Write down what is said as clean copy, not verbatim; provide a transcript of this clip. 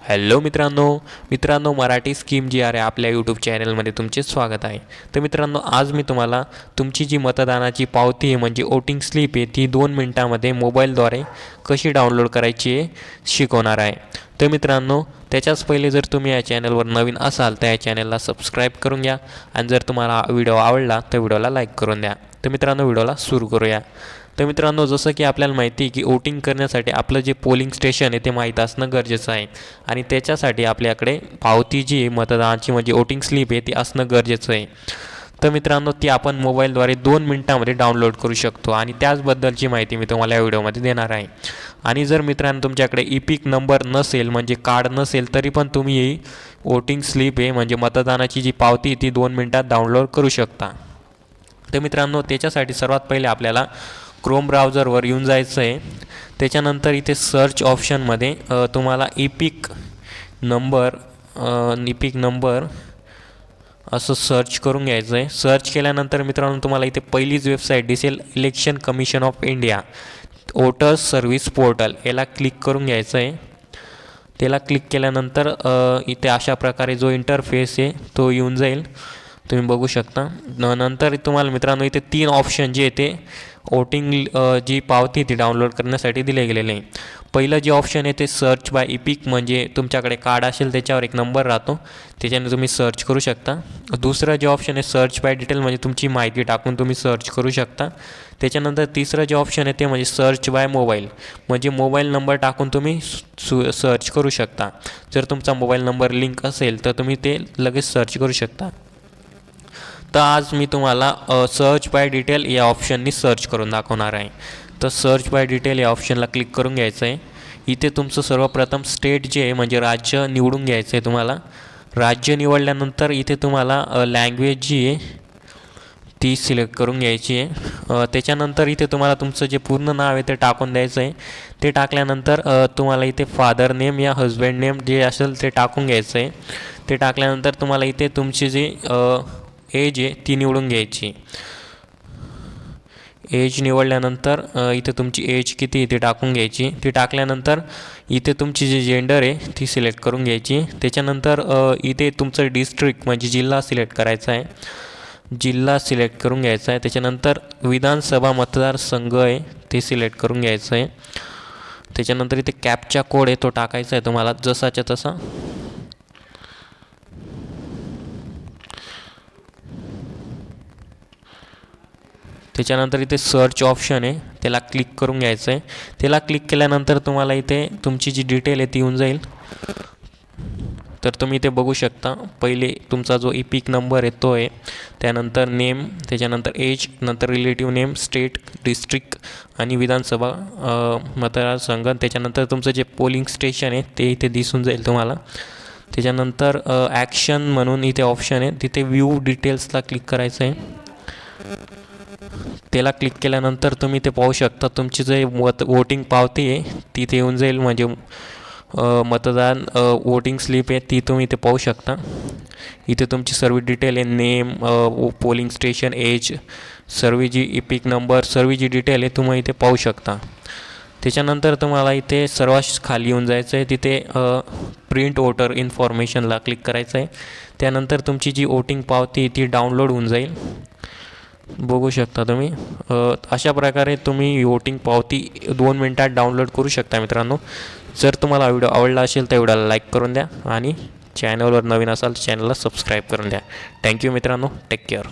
Hello मित्रांनो Marathi scheme जी आहे आपल्या यूट्यूब चॅनलमध्ये तुमचे स्वागत आहे। तर मित्रांनो, आज मी तुम्हाला तुमची जी मतदानाची पावती आहे म्हणजे वोटिंग स्लिप आहे ती 2 मिनिटांमध्ये मोबाईलद्वारे कशी डाउनलोड करायची आहे शिकवणार आहे। तर मित्रांनो, त्याच्याच पहिले जर तुम्ही या चॅनलवर नवीन असाल तर या चॅनलला सबस्क्राईब करून घ्या आणि जर तुम्हाला व्हिडिओ आवडला तर व्हिडिओला लाईक करून द्या। तर मित्रांनो, व्हिडिओला सुरू करूया। तर मित्रांनो, जसं की आपल्याला माहिती आहे की वोटिंग करण्यासाठी आपलं जे पोलिंग स्टेशन आहे ते माहीत असणं गरजेचं आहे आणि त्याच्यासाठी आपल्याकडे पावती जी आहे मतदानाची म्हणजे वोटिंग स्लिप आहे ती असणं गरजेचं आहे। तर मित्रांनो, ती आपण मोबाईलद्वारे 2 मिनिटांमध्ये डाउनलोड करू शकतो आणि त्याचबद्दलची माहिती मी तुम्हाला या व्हिडिओमध्ये देणार आहे। आणि जर मित्रांनो तुमच्याकडे इपिक नंबर नसेल म्हणजे कार्ड नसेल तरी पण तुम्ही ही वोटिंग स्लिप आहे म्हणजे मतदानाची जी पावती ती 2 मिनिटात डाउनलोड करू शकता। तर मित्रांनो, त्याच्यासाठी सर्वात पहिले आपल्याला क्रोम ब्राउझरवर येऊन जायचं आहे। त्याच्यानंतर इथे सर्च ऑप्शनमध्ये तुम्हाला इपिक नंबर असं सर्च करून घ्यायचं आहे। सर्च केल्यानंतर मित्रांनो तुम्हाला इथे पहिलीच वेबसाईट दिसेल, election commission of India voters service portal, याला क्लिक करून घ्यायचं आहे। त्याला क्लिक केल्यानंतर इथे अशा प्रकारे जो इंटरफेस आहे तो येऊन जाईल, तुम्ही बघू शकता। नंतर तुम्हाला मित्रांनो इथे 3 ऑप्शन जे आहे ते वोटिंग जी पावती ती डाउनलोड करण्यासाठी दिले गेलेले आहे। पहिलं जे ऑप्शन आहे ते सर्च बाय इपिक म्हणजे तुमच्याकडे कार्ड असेल त्याच्यावर एक नंबर राहतो, त्याच्याने तुम्ही सर्च करू शकता। दुसरं जे ऑप्शन आहे सर्च बाय डिटेल म्हणजे तुमची माहिती टाकून तुम्ही सर्च करू शकता। त्याच्यानंतर तिसरं जे ऑप्शन आहे ते म्हणजे सर्च बाय मोबाईल म्हणजे मोबाईल नंबर टाकून तुम्ही सर्च करू शकता। जर तुमचा मोबाईल नंबर लिंक असेल तर तुम्ही ते लगेच सर्च करू शकता। तर आज मी तुम्हाला सर्च बाय डिटेल या ऑप्शननी सर्च करून दाखवणार आहे। तर सर्च बाय डिटेल या ऑप्शनला क्लिक करून घ्यायचं आहे। इथे तुमचं सर्वप्रथम स्टेट जे आहे म्हणजे राज्य निवडून घ्यायचं आहे तुम्हाला। राज्य निवडल्यानंतर इथे तुम्हाला लँग्वेज जी आहे ती सिलेक्ट करून घ्यायची आहे। त्याच्यानंतर इथे तुम्हाला तुमचं जे पूर्ण नाव आहे ते टाकून द्यायचं आहे। ते टाकल्यानंतर तुम्हाला इथे फादर नेम या हजबंड नेम जे असेल ते टाकून घ्यायचं आहे। ते टाकल्यानंतर तुम्हाला इथे तुमची जी एज आहे ती निवडून घ्यायची। एज निवडल्यानंतर इथे तुमची एज किती आहे ती टाकून घ्यायची। ती टाकल्यानंतर इथे तुमची जी जेंडर आहे ती सिलेक्ट करून घ्यायची। त्याच्यानंतर इथे तुमचं डिस्ट्रिक्ट म्हणजे जिल्हा सिलेक्ट करायचा आहे, जिल्हा सिलेक्ट करून घ्यायचा आहे। त्याच्यानंतर विधानसभा मतदारसंघ आहे ते सिलेक्ट करून घ्यायचं आहे। त्याच्यानंतर इथे कॅपचा कोड आहे तो टाकायचा आहे तुम्हाला जसाच्या तसा। त्याच्यानंतर इथे सर्च ऑप्शन आहे त्याला क्लिक करून घ्यायचं आहे। त्याला क्लिक केल्यानंतर तुम्हाला इथे तुमची जी डिटेल आहे ती येऊन जाईल। तर तुम्ही इथे बघू शकता, पहिले तुमचा जो इपिक नंबर आहे तो आहे, त्यानंतर नेम, त्याच्यानंतर एज, नंतर रिलेटिव्ह नेम, स्टेट, डिस्ट्रिक्ट आणि विधानसभा मतदारसंघ। त्याच्यानंतर तुमचं जे पोलिंग स्टेशन आहे ते इथे दिसून जाईल तुम्हाला। त्याच्यानंतर ॲक्शन म्हणून इथे ऑप्शन आहे, तिथे व्ह्यू डिटेल्सला क्लिक करायचं आहे। त्याला क्लिक केल्यानंतर तुम्ही ते पाहू शकता तुमची जे वोटिंग पावती आहे तिथे येऊन जाईल म्हणजे मतदान वोटिंग स्लिप आहे ती तुम्ही इथे पाहू शकता। इथे तुमची सर्व डिटेल आहे, नेम, पोलिंग स्टेशन, एज, सर्व जी इपिक नंबर, सर्व जी डिटेल आहे तुम्ही इथे पाहू शकता। त्याच्यानंतर तुम्हाला इथे सर्वात खाली येऊन जायचं आहे, तिथे प्रिंट वोटर इन्फॉर्मेशनला क्लिक करायचं आहे। त्यानंतर तुमची जी वोटिंग पावती ती डाउनलोड होऊन जाईल, बघू शकता तुम्ही। अशा प्रकारे तुम्ही वोटिंग पावती 2 मिनिटात डाउनलोड करू शकता मित्रांनो। जर तुम्हाला व्हिडिओ आवडला असेल तर व्हिडिओला लाईक करून द्या आणि चॅनलवर नवीन असाल तर चॅनलला सबस्क्राईब करून द्या। थँक्यू मित्रांनो, टेक केअर।